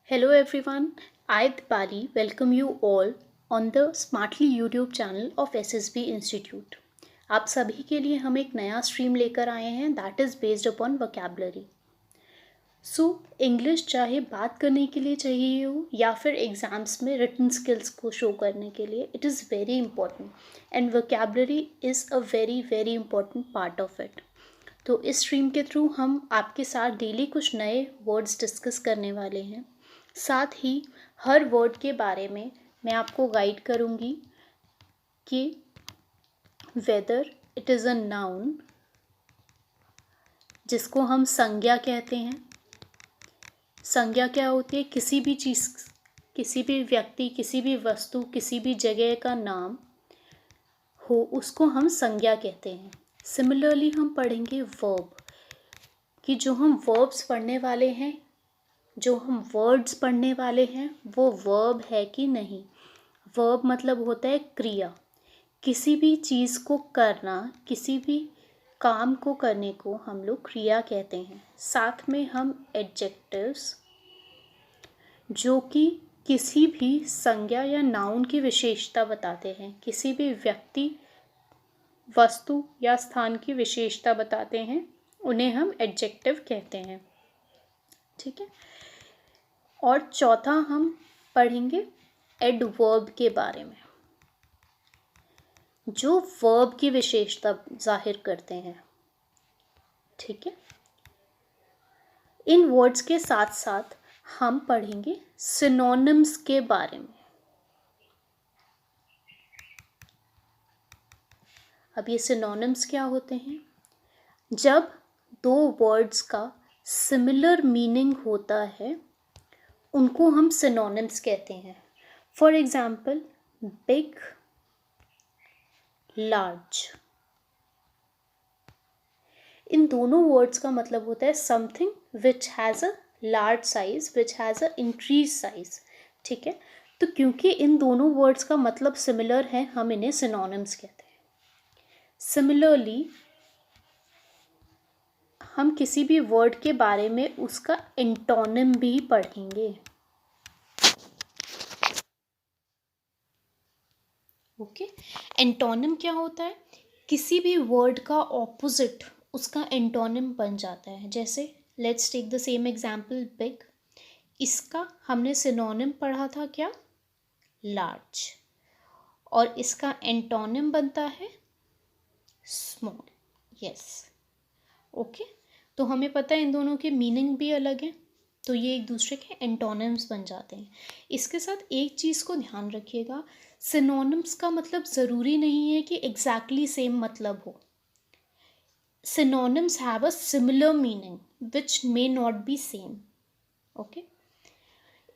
Hello everyone, I Dipali welcome you all on the Smartly YouTube channel of SSB Institute. आप सभी के लिए हम एक नया स्ट्रीम लेकर आए हैं that is based upon vocabulary. So English चाहे बात करने के लिए चाहिए हो या फिर एग्ज़ाम्स में रिटन स्किल्स को शो करने के लिए, it is very important and vocabulary is a very important part of it. तो इस स्ट्रीम के थ्रू हम आपके साथ डेली कुछ नए वर्ड्स डिस्कस करने वाले हैं. साथ ही हर वर्ड के बारे में मैं आपको गाइड करूँगी कि whether it is a noun जिसको हम संज्ञा कहते हैं. संज्ञा क्या होती है? किसी भी चीज़, किसी भी व्यक्ति, किसी भी वस्तु, किसी भी जगह का नाम हो उसको हम संज्ञा कहते हैं. सिमिलरली हम पढ़ेंगे वर्ब कि जो हम वर्ब्स पढ़ने वाले हैं, जो हम वर्ड्स पढ़ने वाले हैं वो वर्ब है कि नहीं. वर्ब मतलब होता है क्रिया. किसी भी चीज़ को करना, किसी भी काम को करने को हम लोग क्रिया कहते हैं. साथ में हम एडजेक्टिव्स जो कि किसी भी संज्ञा या नाउन की विशेषता बताते हैं, किसी भी व्यक्ति, वस्तु या स्थान की विशेषता बताते हैं, उन्हें हम एडजेक्टिव कहते हैं. ठीक है. और चौथा हम पढ़ेंगे एडवर्ब के बारे में जो वर्ब की विशेषता जाहिर करते हैं. ठीक है. इन वर्ड्स के साथ साथ हम पढ़ेंगे सिनोनिम्स के बारे में. अब ये सिनोनिम्स क्या होते हैं? जब दो वर्ड्स का सिमिलर मीनिंग होता है उनको हम सिनोनिम्स कहते हैं. For example big, large. इन दोनों वर्ड्स का मतलब होता है something which has a large size, which has a increase size. ठीक है. तो क्योंकि इन दोनों वर्ड्स का मतलब सिमिलर है हम इन्हें सिनोनिम्स कहते हैं. सिमिलरली हम किसी भी वर्ड के बारे में उसका एंटोनिम भी पढ़ेंगे. ओके. एंटोनिम क्या होता है? किसी भी वर्ड का ऑपोजिट उसका एंटोनिम बन जाता है. जैसे let's take the same example big. इसका हमने सिनोनिम पढ़ा था क्या? लार्ज. और इसका एंटोनिम बनता है स्मॉल. यस. ओके. तो हमें पता है इन दोनों के मीनिंग भी अलग हैं, तो ये एक दूसरे के एंटोनिम्स बन जाते हैं. इसके साथ एक चीज़ को ध्यान रखिएगा, सिनोनिम्स का मतलब ज़रूरी नहीं है कि एग्जैक्टली सेम मतलब हो. Synonyms have a similar meaning which may not be same. Okay.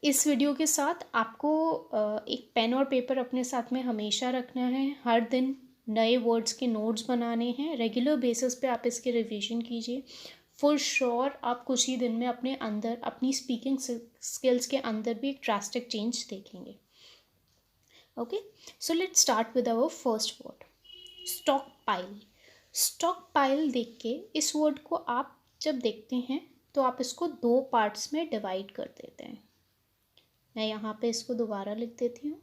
इस वीडियो के साथ आपको एक पेन और पेपर अपने साथ में हमेशा रखना है. हर दिन नए वर्ड्स के नोट्स बनाने हैं. रेगुलर बेसिस पे आप इसके रिवीजन कीजिए. फॉर श्योर आप कुछ ही दिन में अपने अंदर, अपनी स्पीकिंग स्किल्स के अंदर भी एक ड्रास्टिक चेंज देखेंगे. Okay. So let's start with our first word, stockpile. Stockpile देख के इस वर्ड को आप जब देखते हैं तो आप इसको दो पार्ट्स में डिवाइड कर देते हैं. मैं यहाँ पे इसको दोबारा लिख देती हूँ,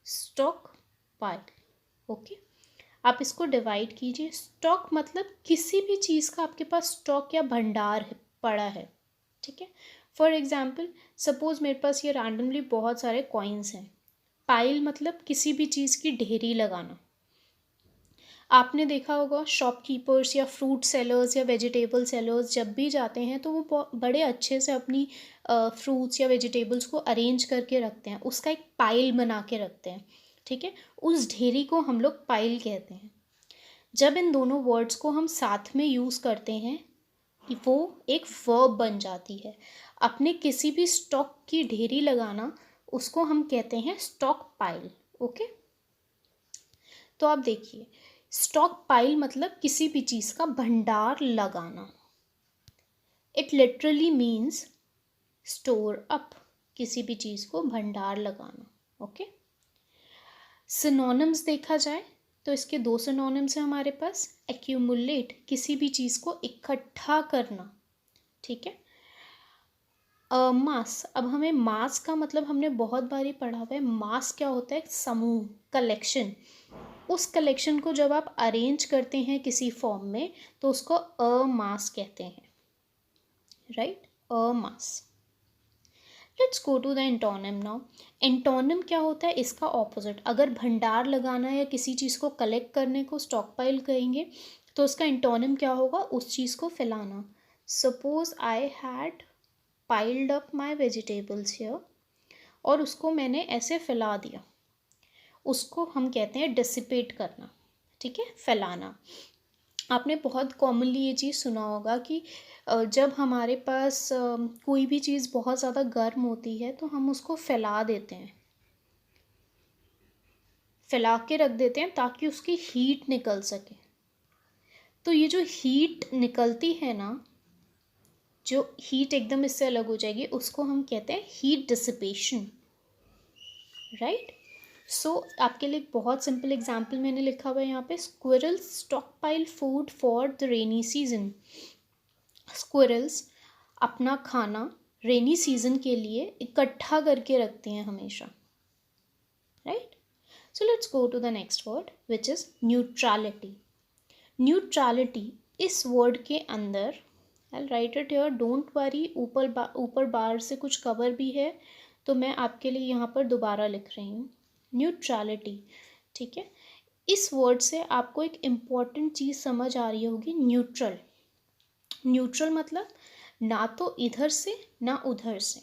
स्टॉक पाइल. ओके. आप इसको डिवाइड कीजिए. स्टॉक मतलब किसी भी चीज़ का आपके पास स्टॉक या भंडार है, पड़ा है. ठीक है. फॉर एग्जाम्पल सपोज मेरे पास ये रैंडमली बहुत सारे कॉइन्स हैं. पाइल मतलब किसी भी चीज़ की ढेरी लगाना. आपने देखा होगा शॉपकीपर्स या फ्रूट सेलर्स या वेजिटेबल सेलर्स जब भी जाते हैं तो वो बड़े अच्छे से अपनी फ्रूट्स या वेजिटेबल्स को अरेंज करके रखते हैं, उसका एक पाइल बना के रखते हैं. ठीक है. उस ढेरी को हम लोग पाइल कहते हैं. जब इन दोनों वर्ड्स को हम साथ में यूज़ करते हैं वो एक वर्ब बन जाती है. अपने किसी भी स्टॉक की ढेरी लगाना उसको हम कहते हैं स्टॉक पाइल. ओके. तो आप देखिए, स्टॉक पाइल मतलब किसी भी चीज़ का भंडार लगाना. It literally means store up. किसी भी चीज़ को भंडार लगाना. ओके. सिनोनिम्स देखा जाए तो इसके दो सिनोनिम्स हैं हमारे पास. एक्यूमुलेट, किसी भी चीज़ को इकट्ठा करना. ठीक है. मास, अब हमें मास का मतलब हमने बहुत बारी पढ़ा हुआ है। मास क्या होता है? समूह, कलेक्शन। उस कलेक्शन को जब आप अरेंज करते हैं किसी फॉर्म में तो उसको अ मास कहते हैं, right? A mass. Let's go to the antonym now. Antonym क्या होता है? इसका ऑपोजिट। अगर भंडार लगाना या किसी चीज़ को कलेक्ट करने को स्टॉक पाइल कहेंगे तो उसका एंटोनिम क्या होगा? उस चीज़ को फैलाना। Suppose I had piled up my vegetables here, और उसको मैंने ऐसे फैला दिया, उसको हम कहते हैं डिसिपेट करना, ठीक है, फैलाना। आपने बहुत कॉमनली ये चीज़ सुना होगा कि जब हमारे पास कोई भी चीज़ बहुत ज़्यादा गर्म होती है तो हम उसको फैला देते हैं, फैला के रख देते हैं ताकि उसकी हीट निकल सके। तो ये जो हीट निकलती है ना, जो हीट एकदम इससे अलग हो जाएगी, उसको हम कहते हैं हीट डिसिपेशन, राइट? सो आपके लिए एक बहुत सिंपल एग्जाम्पल मैंने लिखा हुआ है यहाँ पे। Squirrels stock pile food for the rainy season. Squirrels अपना खाना रेनी सीजन के लिए इकट्ठा करके रखते हैं हमेशा, right? So let's go to the next word which is neutrality. Neutrality, इस वर्ड के अंदर, I write it here, don't worry, ऊपर बार से कुछ कवर भी है तो मैं आपके लिए यहाँ पर दोबारा लिख रही हूँ। न्यूट्रलिटी, ठीक है। इस वर्ड से आपको एक इम्पॉर्टेंट चीज़ समझ आ रही होगी, न्यूट्रल। न्यूट्रल मतलब ना तो इधर से ना उधर से,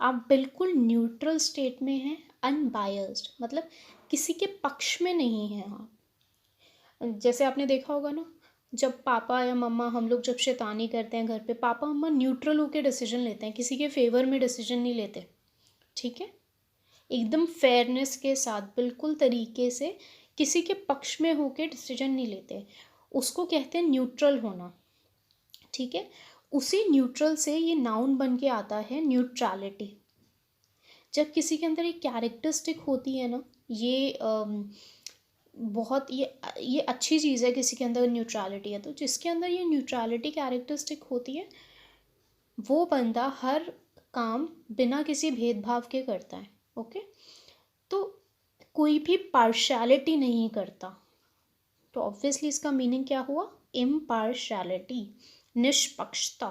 आप बिल्कुल न्यूट्रल स्टेट में हैं। अनबायस्ड मतलब किसी के पक्ष में नहीं हैं आप। जैसे आपने देखा होगा ना, जब पापा या मम्मा, हम लोग जब शैतानी करते हैं घर पे, पापा मम्मा न्यूट्रल होके डिसीजन लेते हैं, किसी के फेवर में डिसीजन नहीं लेते, ठीक है, एकदम फेयरनेस के साथ, बिल्कुल तरीके से किसी के पक्ष में होके डिसीजन नहीं लेते, उसको कहते हैं न्यूट्रल होना, ठीक है। उसी न्यूट्रल से ये नाउन बन के आता है न्यूट्रलिटी। जब किसी के अंदर एक कैरेक्टरिस्टिक होती है ना, ये बहुत ये अच्छी चीज़ है, किसी के अंदर न्यूट्रलिटी है तो, जिसके अंदर ये न्यूट्रलिटी कैरेक्टरिस्टिक होती है वो बंदा हर काम बिना किसी भेदभाव के करता है, ओके। तो कोई भी पार्शियलिटी नहीं करता, तो ऑब्वियसली इसका मीनिंग क्या हुआ? इम्पार्शियलिटी, निष्पक्षता,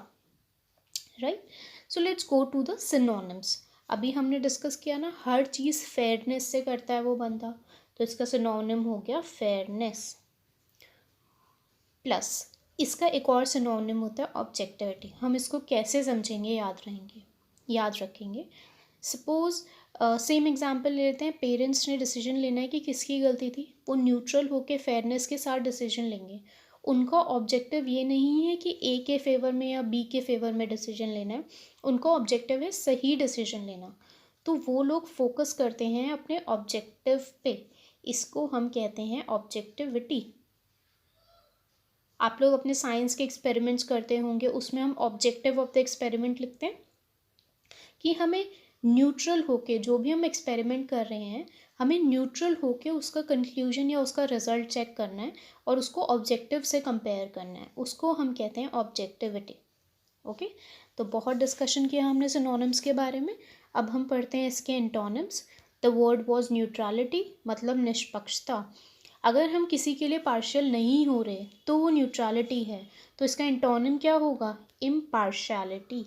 right? So let's go to the synonyms. अभी हमने डिस्कस किया ना, हर चीज़ फेयरनेस से करता है वो बंदा, तो इसका सिनोनिम हो गया फेयरनेस। प्लस इसका एक और सिनोनिम होता है ऑब्जेक्टिविटी। हम इसको कैसे समझेंगे, याद रखेंगे। सपोज सेम एग्जांपल लेते हैं, पेरेंट्स ने डिसीजन लेना है कि किसकी गलती थी, वो न्यूट्रल होके फेयरनेस के साथ डिसीजन लेंगे। उनका ऑब्जेक्टिव ये नहीं है कि ए के फेवर में या बी के फेवर में डिसीजन लेना है, उनका ऑब्जेक्टिव है सही डिसीजन लेना। तो वो लोग फोकस करते हैं अपने ऑब्जेक्टिव पे, इसको हम कहते हैं ऑब्जेक्टिविटी। आप लोग अपने साइंस के एक्सपेरिमेंट्स करते होंगे, उसमें हम ऑब्जेक्टिव ऑफ द एक्सपेरिमेंट लिखते हैं कि हमें न्यूट्रल होके, जो भी हम एक्सपेरिमेंट कर रहे हैं, हमें न्यूट्रल होके उसका कंक्लूजन या उसका रिजल्ट चेक करना है और उसको ऑब्जेक्टिव से कंपेयर करना है, उसको हम कहते हैं ऑब्जेक्टिविटी, ओके। तो बहुत डिस्कशन किया हमने सिनोनिम्स के बारे में, अब हम पढ़ते हैं इसके antonyms. The word was neutrality, मतलब निष्पक्षता। अगर हम किसी के लिए पार्शियल नहीं हो रहे तो वो न्यूट्रलिटी है, तो इसका एंटोनिम क्या होगा? इम्पार्शियलिटी।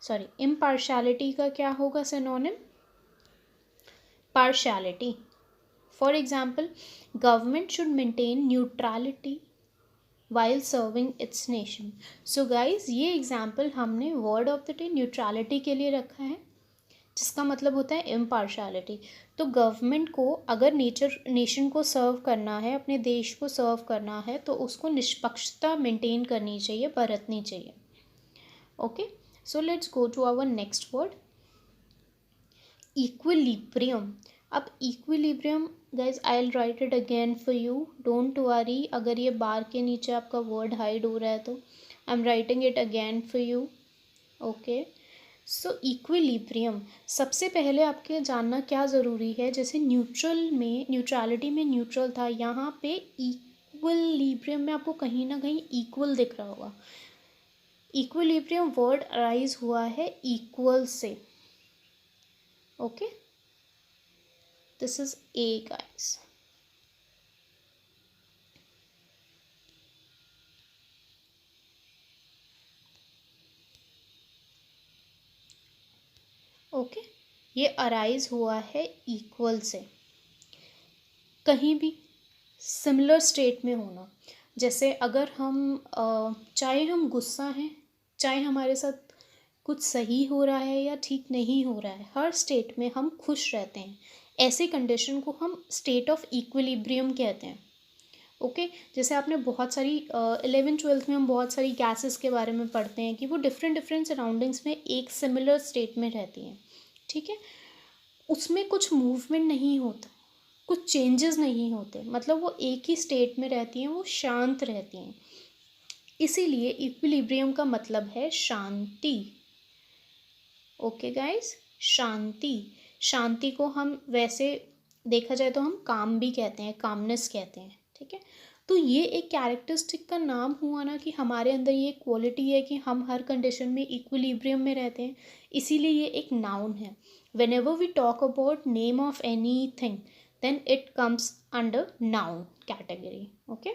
सॉरी, इम्पार्शियलिटी का क्या होगा synonym? Partiality. For example, government should maintain neutrality while serving it's nation. So guys, ये एग्जाम्पल हमने word of the day neutrality के लिए रखा है, जिसका मतलब होता है इम्पार्शियलिटी। तो गवर्नमेंट को अगर नेशन को सर्व करना है, अपने देश को सर्व करना है, तो उसको निष्पक्षता मेंटेन करनी चाहिए, बरतनी चाहिए, okay. So let's go to our next word, equilibrium. अब equilibrium guys, I will write it again for you, don't worry अगर ये बार के नीचे आपका वर्ड हाइड हो रहा है तो, I am writing it again for you, okay. So equilibrium, सबसे पहले आपके जानना क्या ज़रूरी है, जैसे न्यूट्रलिटी में न्यूट्रल था, यहाँ पे इक्विलिब्रियम में आपको कहीं ना कहीं इक्वल दिख रहा होगा। इक्विलिब्रियम वर्ड अराइज हुआ है इक्वल से. Okay, this is a guys. Okay, ये अराइज हुआ है इक्वल से. कहीं भी सिमिलर स्टेट में होना. जैसे अगर हम चाहे हम गुस्सा हैं, चाहे हमारे साथ कुछ सही हो रहा है या ठीक नहीं हो रहा है, हर स्टेट में हम खुश रहते हैं. ऐसी कंडीशन को हम स्टेट ऑफ इक्विलिब्रियम कहते हैं. ओके, जैसे आपने बहुत सारी 11th-12th में हम बहुत सारी गैसेस के बारे में पढ़ते हैं कि वो डिफरेंट डिफरेंट सराउंडिंग्स में एक सिमिलर स्टेट में रहती हैं. ठीक है, उसमें कुछ मूवमेंट नहीं होता, कुछ चेंजेस नहीं होते, मतलब वो एक ही स्टेट में रहती हैं, वो शांत रहती हैं. इसीलिए इक्विलिब्रियम का मतलब है शांति. ओके गाइस, शांति. शांति को हम वैसे देखा जाए तो हम काम भी कहते हैं, कामनेस कहते हैं. ठीक है, तो ये एक कैरेक्टरिस्टिक का नाम हुआ ना, कि हमारे अंदर ये क्वालिटी है कि हम हर कंडीशन में इक्विलिब्रियम में रहते हैं. इसीलिए ये एक नाउन है. whenever we talk about name of anything, then it comes under noun category. Okay,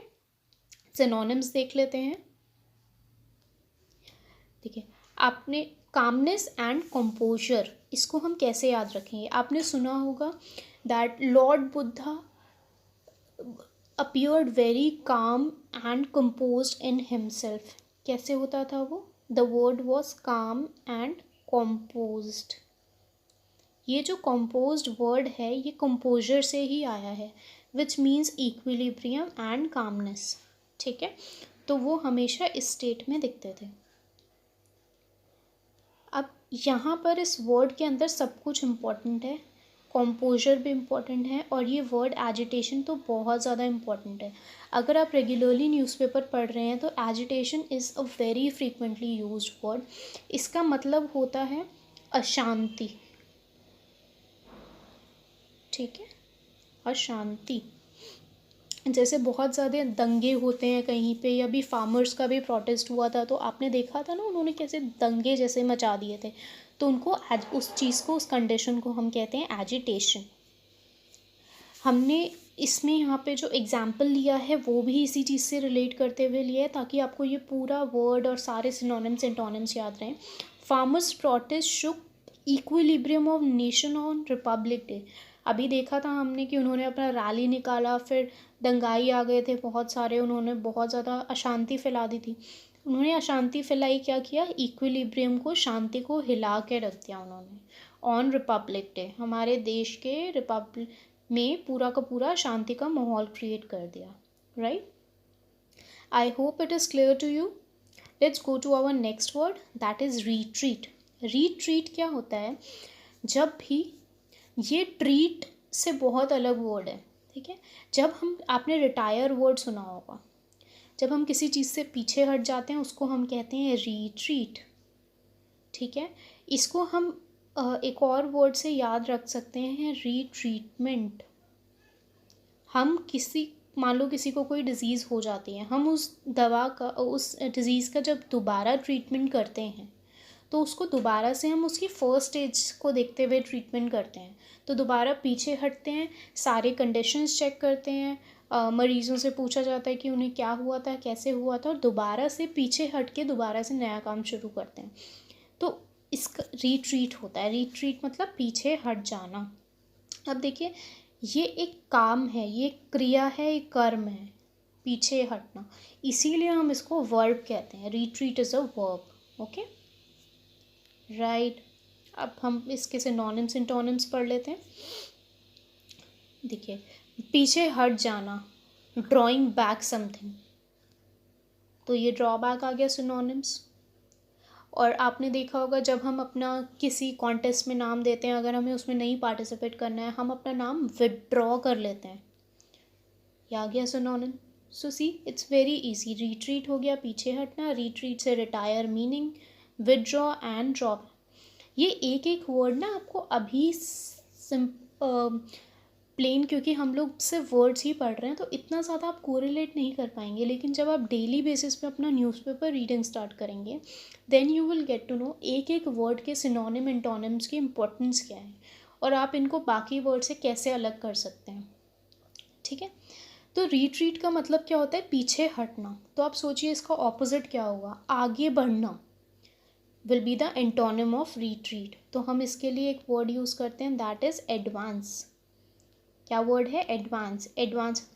synonyms देख लेते हैं. ठीक है, आपने कामनेस एंड कंपोजर, इसको हम कैसे याद रखेंगे. आपने सुना होगा that Lord Buddha appeared very calm and composed in himself. कैसे होता था वो? The word was calm and composed. ये जो composed word है, ये composure से ही आया है, which means equilibrium and calmness. ठीक है, तो वो हमेशा इस स्टेट में दिखते थे. अब यहाँ पर इस वर्ड के अंदर सब कुछ इम्पॉर्टेंट है. कॉम्पोजर भी इम्पॉर्टेंट है और ये वर्ड एजिटेशन तो बहुत ज़्यादा इम्पॉर्टेंट है. अगर आप रेगुलरली न्यूज़पेपर पढ़ रहे हैं तो agitation is a very frequently used word. इसका मतलब होता है अशांति. ठीक है, अशांति. जैसे बहुत ज़्यादा दंगे होते हैं कहीं पे, या भी फार्मर्स का भी प्रोटेस्ट हुआ था तो आपने देखा था ना, उन्होंने कैसे दंगे जैसे मचा दिए थे. तो उनको उस चीज़ को, उस कंडीशन को हम कहते हैं एजिटेशन. हमने इसमें यहाँ पे जो एग्जाम्पल लिया है वो भी इसी चीज़ से रिलेट करते हुए लिया है, ताकि आपको ये पूरा वर्ड और सारे सिनोनिम्स एंटोनिम्स याद रहें. Farmers protest shook equilibrium of nation on Republic Day. अभी देखा था हमने कि उन्होंने अपना रैली निकाला, फिर दंगाई आ गए थे बहुत सारे, उन्होंने बहुत ज़्यादा अशांति फैला दी थी. उन्होंने अशांति फैलाई, क्या किया? इक्विलिब्रियम को, शांति को हिला के रख दिया उन्होंने. ऑन रिपब्लिक डे, हमारे देश के रिपब्लिक में पूरा का पूरा शांति का माहौल क्रिएट कर दिया. Right, I hope it is clear to you. Let's go to our next word, that is retreat. Retreat क्या होता है? जब भी, ये ट्रीट से बहुत अलग वर्ड है. ठीक है, जब हम, आपने रिटायर वर्ड सुना होगा, जब हम किसी चीज़ से पीछे हट जाते हैं उसको हम कहते हैं रीट्रीट. ठीक है, इसको हम एक और वर्ड से याद रख सकते हैं, रीट्रीटमेंट. हम किसी, मान लो किसी को कोई डिज़ीज़ हो जाती है, हम उस दवा का, उस डिज़ीज़ का जब दोबारा ट्रीटमेंट करते हैं तो उसको दोबारा से हम उसकी फर्स्ट स्टेज को देखते हुए ट्रीटमेंट करते हैं. तो दोबारा पीछे हटते हैं, सारे कंडीशंस चेक करते हैं, मरीज़ों से पूछा जाता है कि उन्हें क्या हुआ था, कैसे हुआ था, और दोबारा से पीछे हट के दोबारा से नया काम शुरू करते हैं. तो इसका रीट्रीट होता है. रीट्रीट मतलब पीछे हट जाना. अब देखिए, ये एक काम है, ये क्रिया है, एक कर्म है, पीछे हटना. इसीलिए हम इसको वर्ब कहते हैं. Retreat is a verb. Okay, right. अब हम इसके सिनोनिम्स एंटोनिम्स पढ़ लेते हैं. देखिए, पीछे हट जाना, ड्रॉइंग बैक समथिंग, तो ये ड्रॉबैक आ गया सिनोनिम्स. और आपने देखा होगा जब हम अपना किसी कॉन्टेस्ट में नाम देते हैं, अगर हमें उसमें नहीं पार्टिसिपेट करना है, हम अपना नाम विदड्रॉ कर लेते हैं. ये आ गया synonym. So see, it's very easy. Retreat हो गया पीछे हटना, रिट्रीट से retire meaning, withdraw and drop. ये एक एक वर्ड ना आपको अभी प्लेन, क्योंकि हम लोग सिर्फ वर्ड्स ही पढ़ रहे हैं तो इतना ज़्यादा आप कोरिलेट नहीं कर पाएंगे, लेकिन जब आप डेली बेसिस पे अपना न्यूज़पेपर रीडिंग स्टार्ट करेंगे then you will get to know एक एक वर्ड के सिनोनिम एंटोनिम्स की इम्पोर्टेंस क्या है और आप इनको बाकी वर्ड से कैसे अलग कर सकते हैं। ठीक है, तो रिट्रीट का मतलब क्या होता है? पीछे हटना। तो आप सोचिए इसका ऑपोजिट क्या होगा? आगे बढ़ना will be the antonym of retreat. तो हम इसके लिए एक वर्ड यूज़ करते हैं, दैट इज़ एडवांस। क्या वर्ड है? एडवांस। एडवांस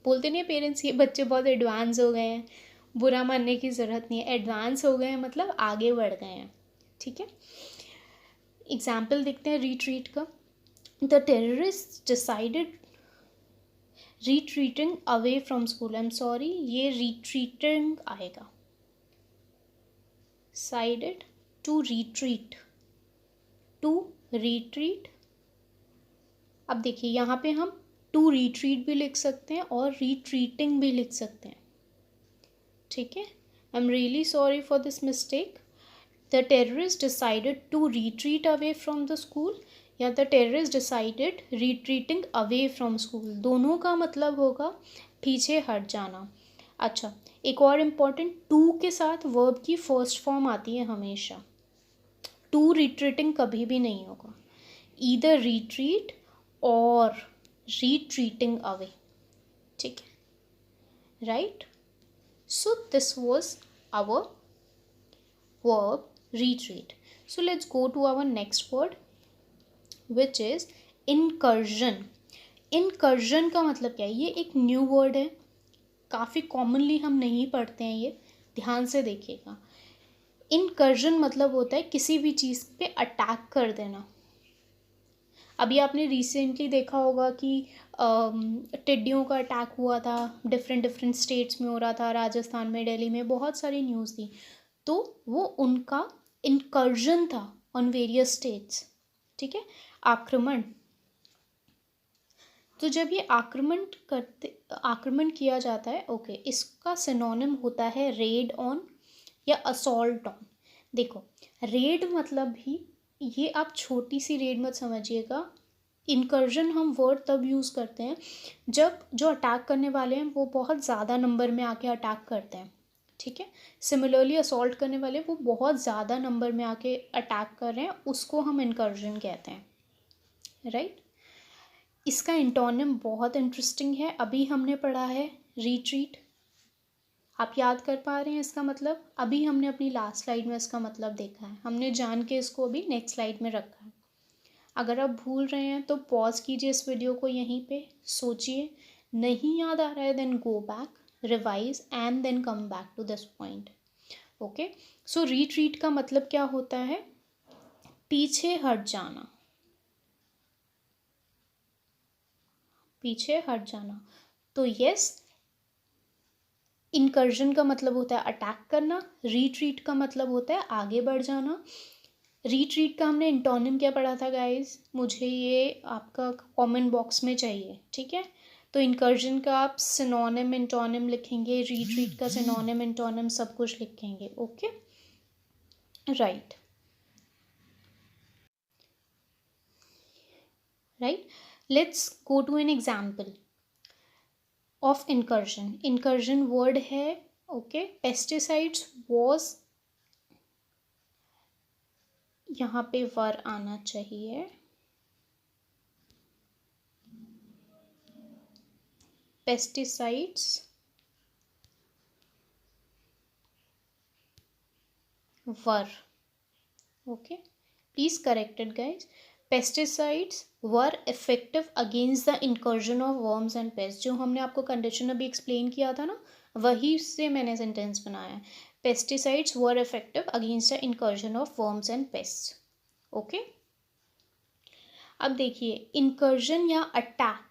बोलते नहीं है पेरेंट्स, ये बच्चे बहुत एडवांस हो गए हैं, बुरा मानने की ज़रूरत नहीं है, एडवांस हो गए हैं मतलब आगे बढ़ गए हैं। ठीक है, एग्जाम्पल देखते हैं रिट्रीट का। The terrorist decided retreating away from school. I am sorry, ये रिट्रीटिंग आएगा, decided to retreat, to retreat। अब देखिए यहाँ पे हम टू रिट्रीट भी लिख सकते हैं और रिट्रीटिंग भी लिख सकते हैं। ठीक है, I am really sorry for this mistake. The terrorist decided to retreat away from the school या the terrorist decided retreating away from school, दोनों का मतलब होगा पीछे हट जाना। अच्छा, एक और इम्पॉर्टेंट, टू के साथ वर्ब की फर्स्ट फॉर्म आती है हमेशा। टू रिट्रीटिंग कभी भी नहीं होगा, ईदर रिट्रीट और रिट्रीटिंग अवे। ठीक है, right. So this was our verb retreat. So let's go to our next word which is incursion. incursion का मतलब क्या है? ये एक न्यू वर्ड है, काफ़ी कॉमनली हम नहीं पढ़ते हैं, ये ध्यान से देखिएगा। incursion मतलब होता है किसी भी चीज़ पे अटैक कर देना। अभी आपने रिसेंटली देखा होगा कि टिड्डियों का अटैक हुआ था, डिफरेंट स्टेट्स में हो रहा था, राजस्थान में, दिल्ली में, बहुत सारी न्यूज़ थी। तो वो उनका incursion था ऑन वेरियस स्टेट्स। ठीक है, आक्रमण। तो जब ये आक्रमण किया जाता है, ओके, इसका सिनोनिम होता है रेड ऑन या असॉल्ट ऑन। देखो, रेड मतलब भी, ये आप छोटी सी रेड मत समझिएगा। इनकर्जन हम वर्ड तब यूज़ करते हैं जब जो अटैक करने वाले हैं वो बहुत ज़्यादा नंबर में आके अटैक करते हैं। ठीक है, सिमिलरली असॉल्ट करने वाले वो बहुत ज़्यादा नंबर में आके अटैक कर रहे हैं, उसको हम इनकर्जन कहते हैं। राइट, इसका एंटोनिम बहुत इंटरेस्टिंग है, अभी हमने पढ़ा है रिट्रीट। आप याद कर पा रहे हैं इसका मतलब? अभी हमने अपनी लास्ट स्लाइड में इसका मतलब देखा है, हमने जान के इसको अभी नेक्स्ट स्लाइड में रखा है। अगर आप भूल रहे हैं तो पॉज कीजिए इस वीडियो को, यहीं पे सोचिए, नहीं याद आ रहा है then go back, revise and then come back to this point. Okay, so retreat का मतलब क्या होता है? पीछे हट जाना, पीछे हट जाना। तो यस, इनकर्जन का मतलब होता है अटैक करना, रिट्रीट का मतलब होता है आगे बढ़ जाना। रिट्रीट का हमने एंटोनिम क्या पढ़ा था गाइस? मुझे ये आपका कमेंट बॉक्स में चाहिए। ठीक है, तो इनकर्जन का आप सिनोनिम एंटोनिम लिखेंगे, रिट्रीट का सिनोनिम एंटोनिम सब कुछ लिखेंगे। Okay, right, right. Let's go to an example of incursion. Incursion word है, ओके, पेस्टिसाइड्स वॉज, यहाँ पे वर आना चाहिए, pesticides were, okay, please correct it guys. Pesticides were effective against the incursion of worms and pest. जो हमने आपको condition अभी explain किया था ना, वही से मैंने सेंटेंस बनाया है। Pesticides were effective against the incursion of worms and paste. Okay, अब देखिए, इंकर्जन या अटैक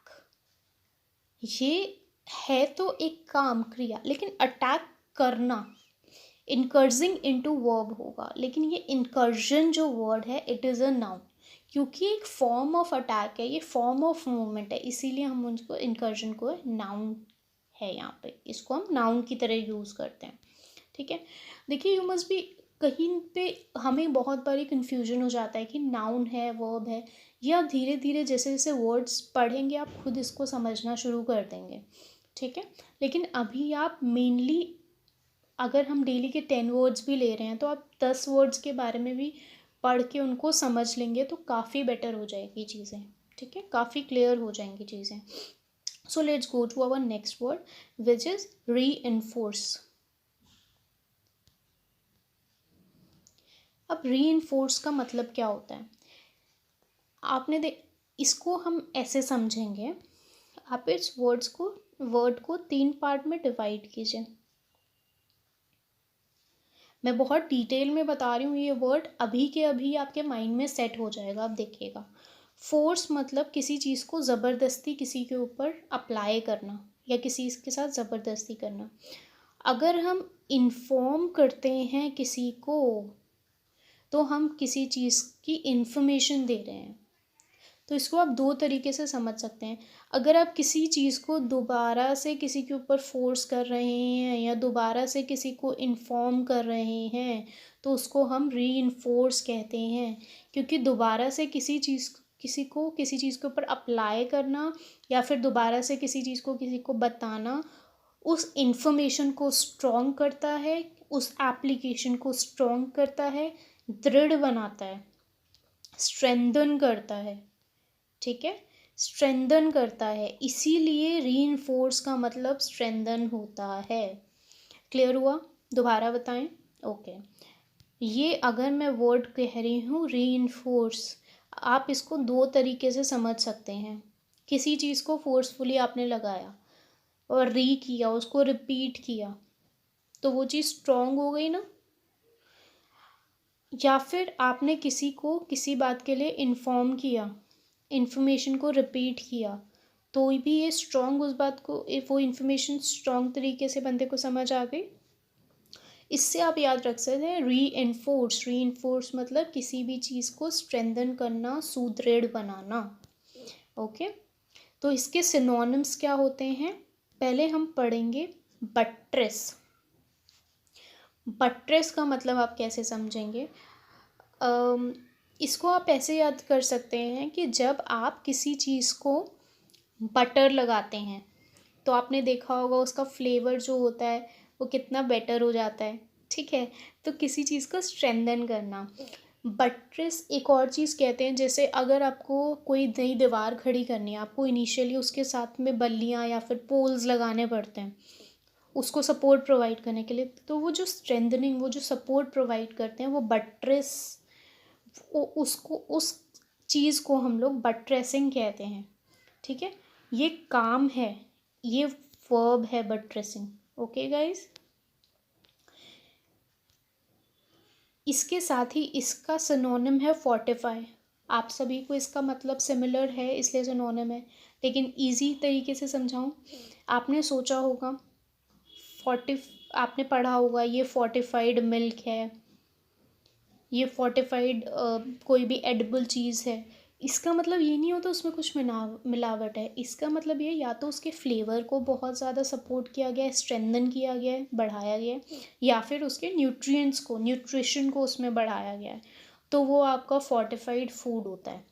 ये है तो एक काम, क्रिया, लेकिन अटैक करना इनकर्जिंग इनटू वर्ब होगा, लेकिन ये इनकर्जन जो वर्ड है इट इज़ अ नाउन, क्योंकि एक फॉर्म ऑफ अटैक है, ये फॉर्म ऑफ मूवमेंट है, इसीलिए हम उनको इनकर्जन को नाउन है, यहाँ पे इसको हम नाउन की तरह यूज़ करते हैं। ठीक है, देखिए, यू मस्ट भी, कहीं पे हमें बहुत बारी कन्फ्यूजन हो जाता है कि नाउन है वर्ब है, ये आप धीरे धीरे जैसे जैसे वर्ड्स पढ़ेंगे आप खुद इसको समझना शुरू कर देंगे, ठीक है। लेकिन अभी आप मेनली, अगर हम डेली के 10 वर्ड्स भी ले रहे हैं तो आप 10 वर्ड्स के बारे में भी पढ़ के उनको समझ लेंगे तो काफ़ी बेटर हो जाएगी चीज़ें, ठीक है, काफ़ी क्लियर हो जाएंगी चीज़ें। So let's go to our next word which is reinforce. अब रीइंफोर्स का मतलब क्या होता है, आपने इसको हम ऐसे समझेंगे, आप इस वर्ड को 3 पार्ट में डिवाइड कीजिए। मैं बहुत डिटेल में बता रही हूँ, ये वर्ड अभी के अभी आपके माइंड में सेट हो जाएगा, आप देखिएगा। फोर्स मतलब किसी चीज़ को ज़बरदस्ती किसी के ऊपर अप्लाई करना या किसी के साथ ज़बरदस्ती करना। अगर हम इन्फॉर्म करते हैं किसी को तो हम किसी चीज़ की इन्फॉर्मेशन दे रहे हैं। तो इसको आप 2 तरीके से समझ सकते हैं। अगर आप किसी चीज़ को दोबारा से किसी के ऊपर फोर्स कर रहे हैं या दोबारा से किसी को इन्फॉर्म कर रहे हैं तो उसको हम रीइंफोर्स कहते हैं। क्योंकि दोबारा से किसी चीज़ के ऊपर अप्लाई करना या फिर दोबारा से किसी चीज़ को किसी को बताना उस इन्फॉर्मेशन को स्ट्रॉन्ग करता है, उस एप्लीकेशन को स्ट्रॉन्ग करता है, दृढ़ बनाता है, स्ट्रेंथन करता है, ठीक है, स्ट्रेंथन करता है। इसीलिए रीइंफोर्स का मतलब स्ट्रेंथन होता है। क्लियर हुआ? दोबारा बताएं। ओके, ये अगर मैं वर्ड कह रही हूँ रीइंफोर्स, आप इसको 2 तरीके से समझ सकते हैं। किसी चीज़ को फोर्सफुली आपने लगाया और री किया, उसको रिपीट किया, तो वो चीज़ स्ट्रॉन्ग हो गई ना। या फिर आपने किसी को किसी बात के लिए इन्फॉर्म किया, इन्फॉर्मेशन को रिपीट किया, तो भी ये स्ट्रॉन्ग उस बात को, वो इन्फॉर्मेशन स्ट्रॉन्ग तरीके से बंदे को समझ आ गई। इससे आप याद रख सकते हैं रीइंफोर्स मतलब किसी भी चीज़ को स्ट्रेंथन करना, सुदृढ़ बनाना। ओके, तो इसके सिनोनिम्स क्या होते हैं, पहले हम पढ़ेंगे बट्रेस। बट्रेस का मतलब आप कैसे समझेंगे, इसको आप ऐसे याद कर सकते हैं कि जब आप किसी चीज़ को बटर लगाते हैं तो आपने देखा होगा उसका फ्लेवर जो होता है वो कितना बेटर हो जाता है, ठीक है। तो किसी चीज़ को स्ट्रेंथन करना। बट्रेस एक और चीज़ कहते हैं, जैसे अगर आपको कोई नई दीवार खड़ी करनी है, आपको इनिशियली उसके साथ में बल्लियाँ या फिर पोल्स लगाने पड़ते हैं उसको सपोर्ट प्रोवाइड करने के लिए। तो वो जो स्ट्रेंथनिंग, वो जो सपोर्ट प्रोवाइड करते हैं वो बट्रेस, उसको उस चीज़ को हम लोग बट्रेसिंग कहते हैं, ठीक है। ये काम है, ये वर्ब है बट्रेसिंग। ओके गाइस, इसके साथ ही इसका सिनोनिम है फोर्टिफाई। आप सभी को इसका मतलब सिमिलर है इसलिए सिनोनिम है, लेकिन इजी तरीके से समझाऊं। आपने सोचा होगा आपने पढ़ा होगा ये फोर्टिफाइड मिल्क है, ये फोर्टिफाइड कोई भी एडिबल चीज़ है। इसका मतलब ये नहीं होता उसमें कुछ मिलावट है। इसका मतलब ये या तो उसके फ्लेवर को बहुत ज़्यादा सपोर्ट किया गया है, स्ट्रेंथन किया गया है, बढ़ाया गया है, या फिर उसके न्यूट्रिएंट्स को, न्यूट्रिशन को उसमें बढ़ाया गया है, तो वो आपका फोर्टिफाइड फूड होता है,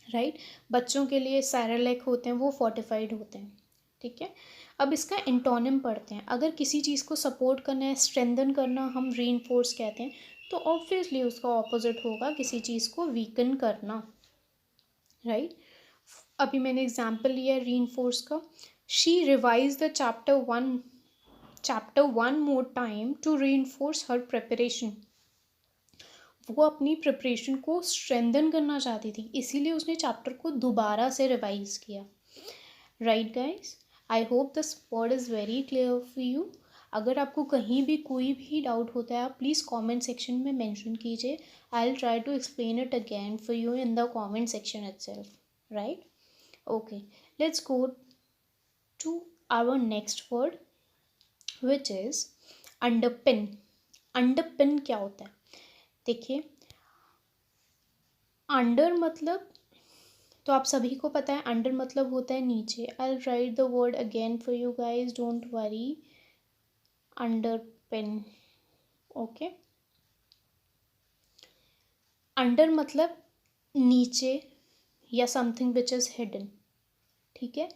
राइट। बच्चों के लिए सैरेलैक होते हैं, वो फोर्टिफाइड होते हैं, ठीक है। अब इसका एंटोनिम पढ़ते हैं। अगर किसी चीज़ को सपोर्ट करना है, स्ट्रेंथन करना हम रीइंफोर्स कहते हैं, तो ऑब्वियसली उसका ऑपोजिट होगा किसी चीज़ को वीकन करना, राइट। अभी मैंने एग्जाम्पल लिया है रीइंफोर्स का। She revise the chapter one more time to reinforce her preparation. वो अपनी प्रिपरेशन को स्ट्रेंथन करना चाहती थी, इसीलिए उसने चैप्टर को दोबारा से रिवाइज किया, right guys. I hope this word is very clear for you. अगर आपको कहीं भी कोई भी डाउट होता है आप प्लीज़ कमेंट सेक्शन में मेंशन कीजिए। I will try to explain it again for you in the comment section itself, right. Okay, let's go to our next word which is underpin. Underpin क्या होता है, देखिए under मतलब तो आप सभी को पता है, अंडर मतलब होता है नीचे। आई will right the word again for you guys, don't worry. Under pin, okay. Under मतलब नीचे, या समथिंग विच इज़ हिडन, ठीक है।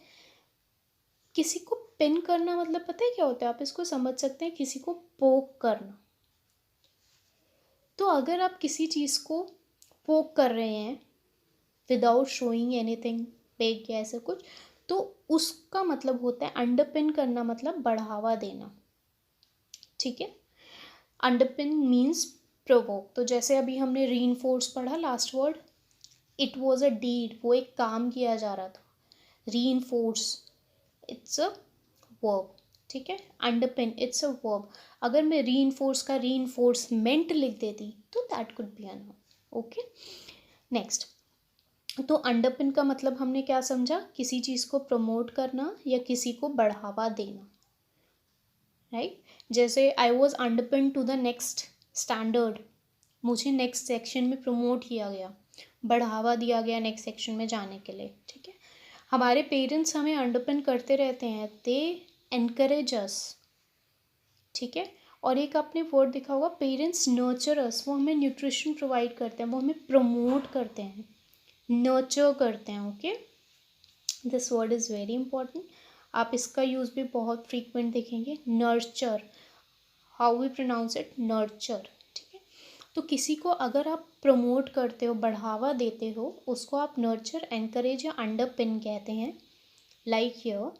किसी को पिन करना मतलब पता है क्या होता है, आप इसको समझ सकते हैं, किसी को पोक करना। तो अगर आप किसी चीज़ को पोक कर रहे हैं विदाउट शोइंग एनीथिंग बिग या ऐसा कुछ, तो उसका मतलब होता है अंडरपिन करना, मतलब बढ़ावा देना, ठीक है। Underpin means provoke. तो जैसे अभी हमने रीइंफोर्स पढ़ा last word, it was a deed, वो एक काम किया जा रहा था। रीइंफोर्स इट्स अ वर्ब, ठीक है। अंडरपिन इट्स अ वर्ब। अगर मैं रीइंफोर्स का रीइंफोर्समेंट लिख देती तो that could be a noun, okay. Next, तो अंडरपिन का मतलब हमने क्या समझा, किसी चीज़ को प्रमोट करना या किसी को बढ़ावा देना, राइट। जैसे I was underpin to the next standard, मुझे नेक्स्ट सेक्शन में प्रमोट किया गया, बढ़ावा दिया गया नेक्स्ट सेक्शन में जाने के लिए, ठीक है। हमारे पेरेंट्स हमें अंडरपिन करते रहते हैं, दे एनकरेज अस, ठीक है। और एक आपने वर्ड देखा होगा, पेरेंट्स नर्चर अस, वो हमें न्यूट्रिशन प्रोवाइड करते हैं, वो हमें प्रमोट करते हैं, नर्चर करते हैं, okay. This word is very important, आप इसका यूज़ भी बहुत फ्रीक्वेंट देखेंगे, nurture, how we pronounce it, nurture, ठीक है। तो किसी को अगर आप प्रमोट करते हो, बढ़ावा देते हो, उसको आप नर्चर, एनकरेज या अंडरपिन कहते हैं, लाइक हियर।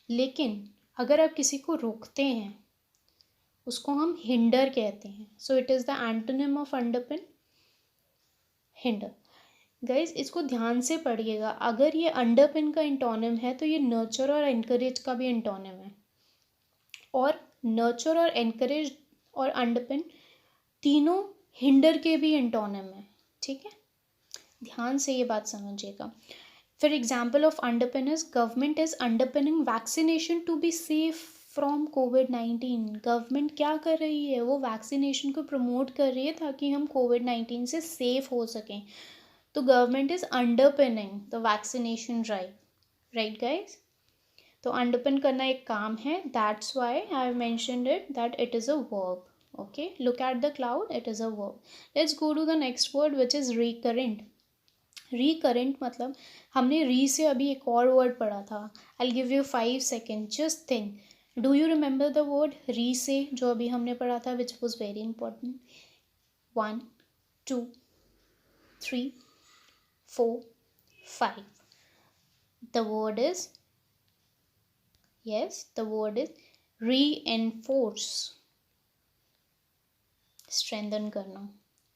लेकिन अगर आप किसी को रोकते हैं, उसको हम हिंडर कहते हैं। So it is the antonym of अंडरपिन, hinder. Guys इसको ध्यान से पढ़िएगा, अगर ये अंडरपिन का एंटोनिम है तो ये नर्चर और एनकरेज का भी एंटोनिम है, और नर्चर और एनकरेज और अंडरपिन तीनों हिंडर के भी एंटोनिम है, ठीक है। ध्यान से ये बात समझिएगा। For example of underpin is, government is underpinning vaccination to be safe from कोविड-19। गवर्नमेंट क्या कर रही है, वो वैक्सीनेशन को प्रमोट कर रही है ताकि हम कोविड-19 से सेफ हो सकें। तो government is underpinning the vaccination drive, right guys. तो अंडरपिन करना एक काम है, that's why I have mentioned it that it is a verb, okay. Look at the cloud, it is a verb. Let's go to the next word which is recurrent. Recurrent मतलब, हमने री से अभी एक और वर्ड पढ़ा था, I give you 5 second, just think, do you remember the word री से जो अभी हमने पढ़ा था, which was very important. 1 2 3 4 5, the word is, yes, the word is reinforce, strengthen करना,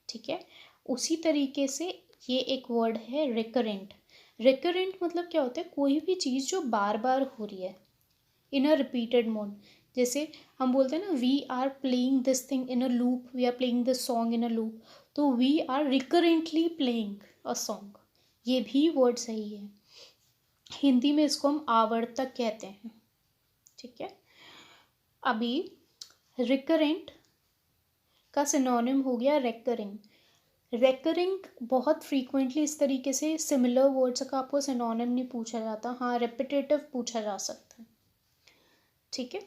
ठीक है। उसी तरीके से ये एक वर्ड है रिकरेंट। रिकरेंट मतलब क्या होता है, कोई भी चीज़ जो बार बार हो रही है इन अ रिपीटेड मोड। जैसे हम बोलते हैं ना, we are playing this thing in a loop, we are playing this song in a loop, तो we are recurrently playing a song, ये भी वर्ड सही है। हिंदी में इसको हम आवर्तक कहते हैं, ठीक है। अभी रिकरेंट का सिनोनिम हो गया रेकरिंग। रेकरिंग बहुत फ्रीक्वेंटली इस तरीके से सिमिलर वर्ड्स का आपको सिनोनिम नहीं पूछा जाता, हाँ रेपिटेटिव पूछा जा सकता है, ठीक है।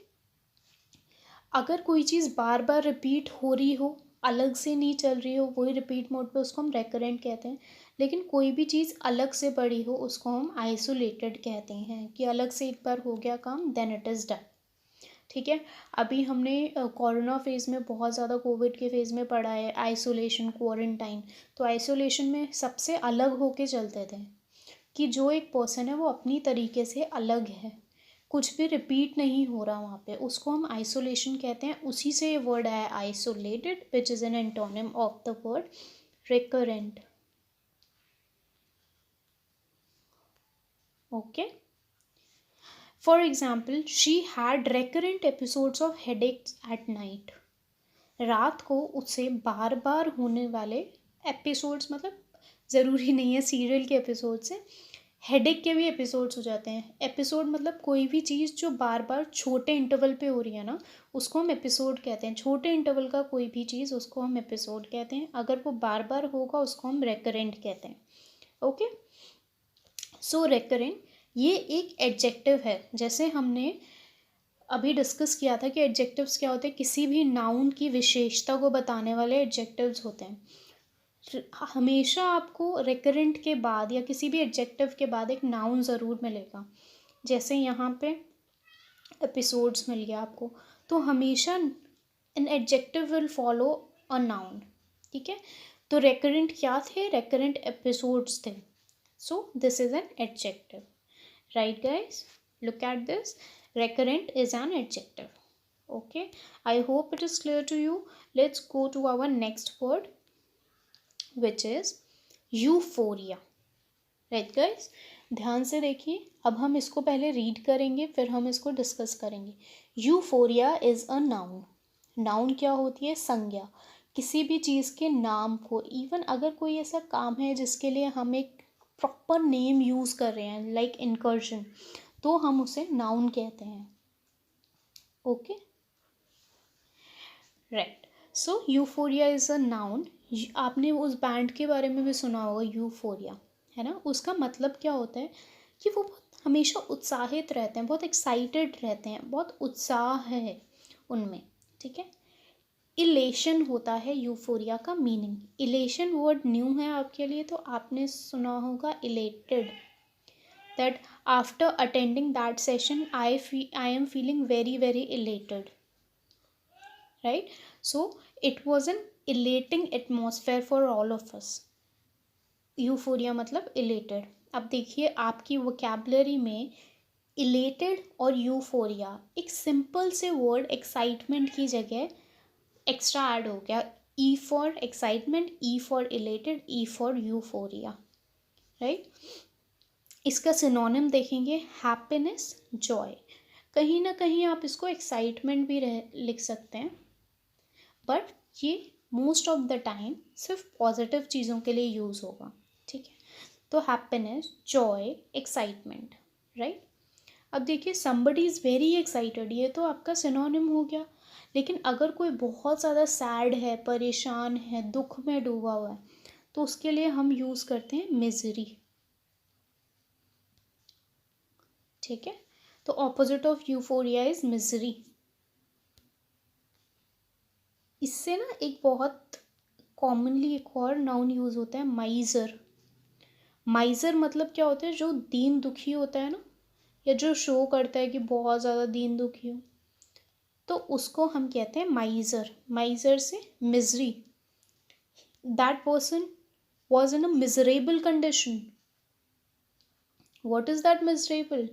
अगर कोई चीज़ बार बार रिपीट हो रही हो, अलग से नहीं चल रही हो, वही रिपीट मोड पे, उसको हम रेकरेंट कहते हैं। लेकिन कोई भी चीज़ अलग से पड़ी हो, उसको हम आइसोलेटेड कहते हैं, कि अलग से एक बार हो गया काम, देन इट इज़ डन, ठीक है। अभी हमने कोरोना फेज़ में बहुत ज़्यादा, कोविड के फेज़ में पढ़ा है आइसोलेशन, क्वारंटाइन। तो आइसोलेशन में सबसे अलग होके चलते थे, कि जो एक पर्सन है वो अपनी तरीके से अलग है, कुछ भी रिपीट नहीं हो रहा वहाँ पे, उसको हम आइसोलेशन कहते हैं। उसी से ये वर्ड आया isolated, which is an antonym of the word recurrent, okay. For example, she had recurrent episodes of headaches at night. रात को उससे बार बार होने वाले एपिसोड्स, मतलब ज़रूरी नहीं है सीरियल के एपिसोड से, हेडेक के भी एपिसोड्स हो जाते हैं। एपिसोड मतलब कोई भी चीज़ जो बार बार छोटे इंटरवल पे हो रही है ना, उसको हम एपिसोड कहते हैं। छोटे इंटरवल का कोई भी चीज़, उसको हम एपिसोड कहते हैं। अगर वो बार बार होगा, उसको हम रेकरेंट कहते हैं, ओके। सो रेकरेंट ये एक एडजेक्टिव है। जैसे हमने अभी डिस्कस किया था कि एडजेक्टिव्स क्या होते हैं, किसी भी नाउन की विशेषता को बताने वाले एडजेक्टिव्स होते हैं। हमेशा आपको रिकरेंट के बाद या किसी भी एडजेक्टिव के बाद एक नाउन ज़रूर मिलेगा। जैसे यहाँ पे एपिसोड्स मिल गया आपको, तो हमेशा an adjective will follow a noun. ठीक है, तो रिकरेंट क्या थे? रिकरेंट एपिसोड्स थे। So this is an adjective, right guys? Look at this, recurrent is an adjective. Okay, I hope it is clear to you. Let's go to our next word, which is euphoria. Right guys, ध्यान से देखिए। अब हम इसको पहले read करेंगे, फिर हम इसको डिस्कस करेंगे। Euphoria is a noun. Noun क्या होती है? संज्ञा। किसी भी चीज़ के नाम को, इवन अगर कोई ऐसा काम है जिसके लिए हम एक प्रॉपर नेम यूज़ कर रहे हैं, लाइक इनकर्जन, तो हम उसे नाउन कहते हैं। Okay, right. So euphoria is a noun. आपने उस बैंड के बारे में भी सुना होगा, यूफोरिया, है ना? उसका मतलब क्या होता है कि वो बहुत हमेशा उत्साहित रहते हैं, बहुत एक्साइटेड रहते हैं, बहुत उत्साह है उनमें। ठीक है, इलेशन होता है यूफोरिया का मीनिंग। इलेशन वर्ड न्यू है आपके लिए, तो आपने सुना होगा elated, that after attending that session I am feeling very very elated, right? So it was an elating atmosphere for all of us. Euphoria मतलब elated। अब देखिए आपकी वोकैबुलरी में elated और यूफोरिया एक सिंपल से वर्ड एक्साइटमेंट की जगह एक्स्ट्रा ऐड हो गया। E for excitement, E for elated, E for euphoria, right? इसका सिनोनिम देखेंगे हैप्पीनेस, जॉय। कहीं ना कहीं आप इसको एक्साइटमेंट भी लिख सकते हैं, बट ये मोस्ट ऑफ द टाइम सिर्फ पॉजिटिव चीज़ों के लिए यूज़ होगा। ठीक है, तो हैप्पीनेस, जॉय, एक्साइटमेंट, राइट? अब देखिए समबडी इज़ वेरी एक्साइटेड, ये तो आपका सिनोनिम हो गया। लेकिन अगर कोई बहुत ज़्यादा सैड है, परेशान है, दुख में डूबा हुआ है, तो उसके लिए हम यूज़ करते हैं मिजरी। ठीक है, तो opposite of euphoria is misery. इससे ना एक बहुत कॉमनली एक और नाउन यूज़ होता है, माइजर। माइजर मतलब क्या होता है? जो दीन दुखी होता है ना, या जो शो करता है कि बहुत ज़्यादा दीन दुखी हो, तो उसको हम कहते हैं माइजर। माइजर से misery, that person was in a miserable condition. What is that miserable?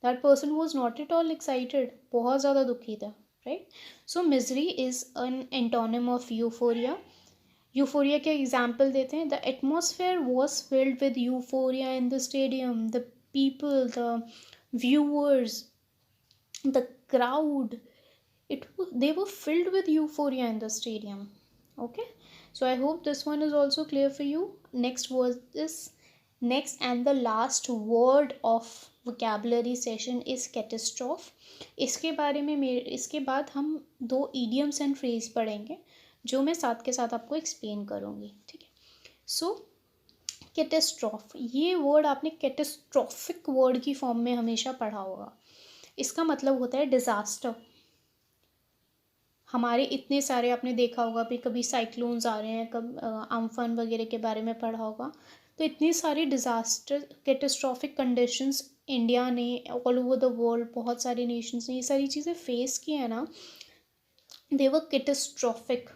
That person was not at all excited, बहुत ज़्यादा दुखी था, right? So misery is an antonym of euphoria. Euphoria के एग्जाम्पल देते हैं। The atmosphere was filled with euphoria in the stadium, the people, the viewers, the crowd, they were filled with euphoria in the stadium. Okay, so I hope this one is also clear for you. Next word is, next and the last word of vocabulary session is catastrophe. इसके बारे में इसके बाद हम 2 idioms and phrase पढ़ेंगे, जो मैं साथ के साथ आपको एक्सप्लेन करूँगी। ठीक है, सो कैटेस्ट्रॉफ, ये वर्ड आपने कैटेस्ट्रॉफिक वर्ड की फॉर्म में हमेशा पढ़ा होगा। इसका मतलब होता है डिज़ास्टर। हमारे इतने सारे आपने देखा होगा भी, कभी साइक्लोन्स आ रहे हैं, कब अम्फन वगैरह के बारे में पढ़ा होगा। तो इतनी सारी डिज़ास्टर, कैटेस्ट्रॉफिक कंडीशंस इंडिया ने, ऑल ओवर द वर्ल्ड बहुत सारे नेशंस ने ये सारी चीज़ें फेस की है ना, दे वर कैटेस्ट्रॉफिक,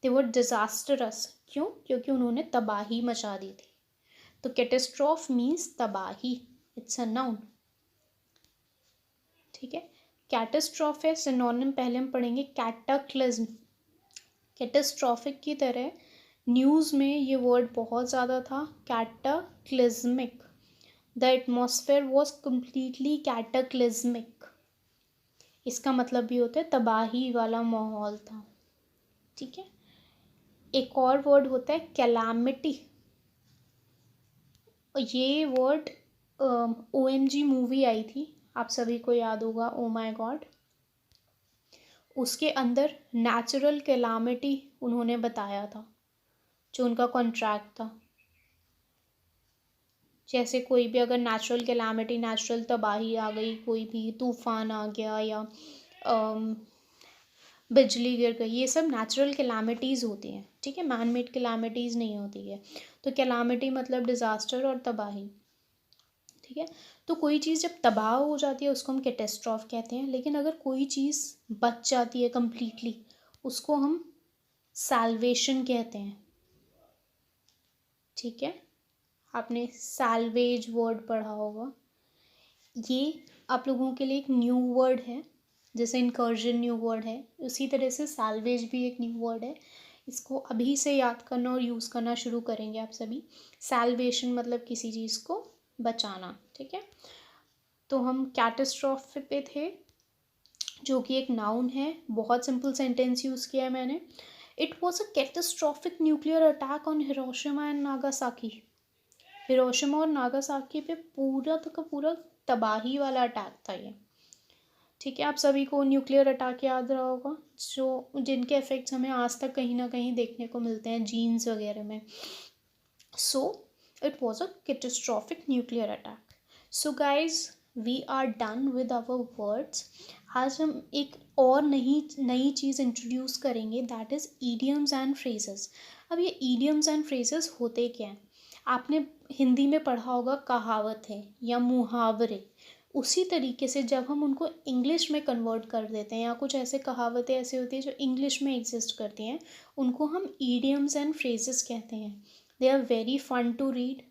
दे वर डिज़ास्टरस। क्यों? क्योंकि उन्होंने तबाही मचा दी थी। तो कैटेस्ट्रॉफ मीन्स तबाही, इट्स अ नाउन। ठीक है, कैटेस्ट्रॉफ है सिनोनिम, पहले हम पढ़ेंगे कैटाक्लिज्म। कैटेस्ट्रॉफिक की तरह न्यूज़ में ये वर्ड बहुत ज़्यादा था, cataclysmic. The atmosphere was completely cataclysmic. इसका मतलब भी होता है तबाही वाला माहौल था। ठीक है, एक और वर्ड होता है कैलामिटी। ये वर्ड OMG मूवी आई थी, आप सभी को याद होगा, ओ माय गॉड। उसके अंदर नेचुरल कैलामिटी उन्होंने बताया था, जो उनका कॉन्ट्रैक्ट था। जैसे कोई भी अगर नेचुरल कैलामिटी, नेचुरल तबाही आ गई, कोई भी तूफान आ गया या बिजली गिर गई, ये सब नेचुरल कैलामिटीज़ होती हैं। ठीक है, मैन मेड कैलामिटीज़ नहीं होती है। तो कैलामिटी मतलब डिज़ास्टर और तबाही, ठीक है। तो कोई चीज़ जब तबाह हो जाती है उसको हम कैटेस्ट्रॉफ कहते हैं, लेकिन अगर कोई चीज़ बच जाती है कम्प्लीटली उसको हम साल्वेशन कहते हैं, ठीक है। आपने साल्वेज वर्ड पढ़ा होगा, ये आप लोगों के लिए एक न्यू वर्ड है, जैसे इनकर्जन न्यू वर्ड है, उसी तरह से साल्वेज भी एक न्यू वर्ड है। इसको अभी से याद करना और यूज़ करना शुरू करेंगे आप सभी। साल्वेशन मतलब किसी चीज़ को बचाना, ठीक है। तो हम कैटास्ट्रॉफी पे थे, जो कि एक नाउन है। बहुत सिंपल सेंटेंस यूज़ किया है मैंने। It was a catastrophic nuclear attack on Hiroshima and Nagasaki. Hiroshima और नागासाकी पे पूरा का पूरा तबाही वाला अटैक था ये, ठीक है। आप सभी को न्यूक्लियर अटैक याद रहा होगा, जो जिनके इफेक्ट्स हमें आज तक कहीं ना कहीं देखने को मिलते हैं जीन्स वगैरह में। So it was a catastrophic nuclear attack. So guys, we are done with our words. आज हम एक और नई चीज़ इंट्रोड्यूस करेंगे, that is idioms and phrases. अब ये ईडियम्स एंड फ्रेजेस होते क्या हैं? आपने हिंदी में पढ़ा होगा कहावत है या मुहावरे। उसी तरीके से जब हम उनको इंग्लिश में कन्वर्ट कर देते हैं, या कुछ ऐसे कहावतें ऐसे होती हैं जो इंग्लिश में एग्जिस्ट करती हैं, उनको हम ईडियम्स एंड फ्रेजेस कहते हैं। They are very fun to read.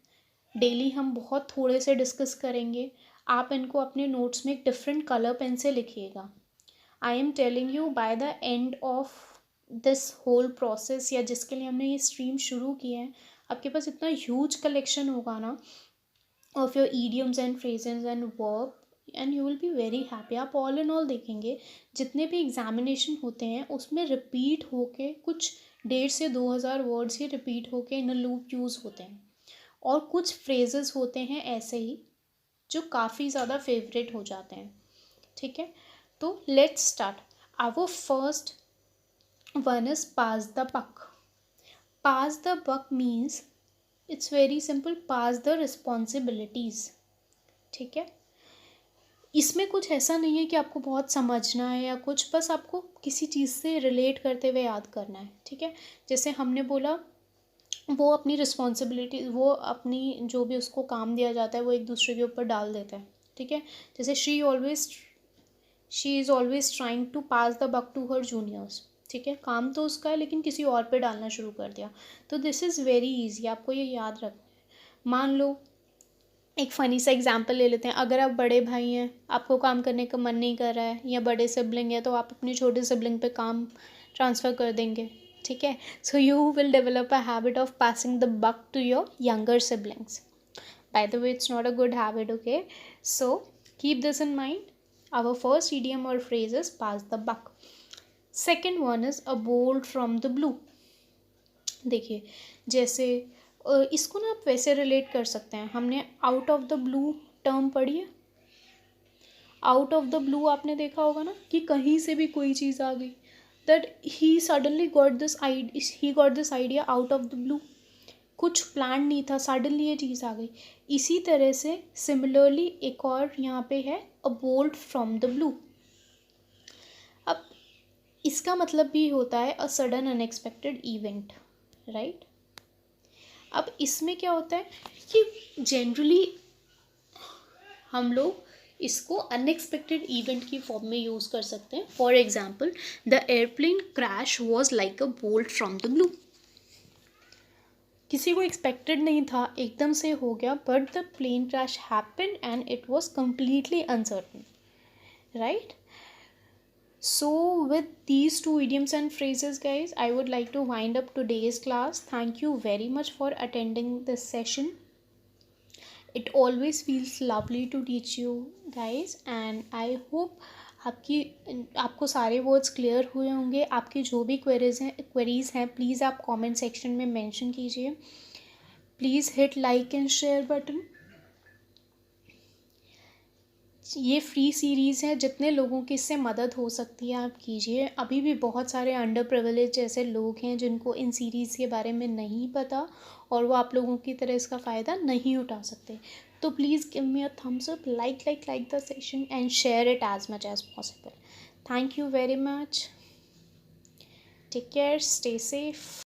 Daily हम बहुत थोड़े से डिस्कस करेंगे। आप इनको अपने नोट्स में एक डिफरेंट कलर पेन से लिखिएगा। I am telling you, by the end of this whole process, या जिसके लिए हमने ये स्ट्रीम शुरू की है, आपके पास इतना ह्यूज कलेक्शन होगा ना of your idioms and phrases and verb, and you will be very happy. आप ऑल इन ऑल देखेंगे जितने भी एग्जामिनेशन होते हैं उसमें रिपीट होके कुछ 1,500 से 2,000 वर्ड्स ही रिपीट होके इन अ लूप यूज़ होते हैं, और कुछ फ्रेजेस होते हैं ऐसे ही जो काफ़ी ज़्यादा फेवरेट हो जाते हैं, ठीक है। तो let's start. Our first one is pass the buck. Pass the buck means it's very simple, pass the responsibilities, ठीक है। इसमें कुछ ऐसा नहीं है कि आपको बहुत समझना है या कुछ, बस आपको किसी चीज़ से रिलेट करते हुए याद करना है, ठीक है। जैसे हमने बोला, वो अपनी रिस्पॉन्सिबिलिटी, वो अपनी जो भी उसको काम दिया जाता है वो एक दूसरे के ऊपर डाल देता है, ठीक है। जैसे she is always trying to pass the buck to her juniors, ठीक है। काम तो उसका है लेकिन किसी और पे डालना शुरू कर दिया। तो दिस इज़ वेरी ईजी, आपको ये याद रखना है। मान लो एक फ़नी सा एग्जांपल ले लेते हैं। अगर आप बड़े भाई हैं, आपको काम करने का मन नहीं कर रहा है, या बड़े सिबलिंग है, तो आप अपने छोटे सिबलिंग पे काम ट्रांसफ़र कर देंगे, ठीक है। So you will develop a habit of passing the buck to your younger siblings. By the way, it's not a good habit, okay. So keep this in mind. Our first idiom or phrase is pass the buck. Second one is a bolt from the blue. देखिए, जैसे इसको ना आप वैसे relate कर सकते हैं। हमने out of the blue term पढ़ी है। आउट ऑफ द ब्लू आपने देखा होगा ना, कि कहीं से भी कोई चीज़ आ गई, that he suddenly got this idea out of the blue. कुछ प्लान नहीं था, सडनली ये चीज़ आ गई। इसी तरह से सिमिलरली एक और यहाँ पे है, अ बोल्ट फ्रॉम द ब्लू। अब इसका मतलब भी होता है a sudden unexpected event, right. अब इसमें क्या होता है कि जनरली हम लोग इसको अनएक्सपेक्टेड इवेंट की फॉर्म में यूज़ कर सकते हैं। For example, the airplane crash was like a bolt from the blue. किसी को एक्सपेक्टेड नहीं था, एकदम से हो गया, but the plane crash happened and it was completely uncertain, right. So with these two idioms and phrases, guys, I would like to wind up today's class. Thank you very much for attending this session. It always feels lovely to teach you guys, and I hope आपको सारे words clear हुए होंगे। आपकी जो भी queries हैं please आप comment section में मेंशन कीजिए। Please hit like and share button. ये फ्री सीरीज़ है, जितने लोगों की इससे मदद हो सकती है आप कीजिए। अभी भी बहुत सारे अंडर प्रिविलेज जैसे लोग हैं जिनको इन सीरीज़ के बारे में नहीं पता, और वो आप लोगों की तरह इसका फ़ायदा नहीं उठा सकते। तो please give me a thumbs up, like the session and share it as much as possible. Thank you very much. Take care, stay safe.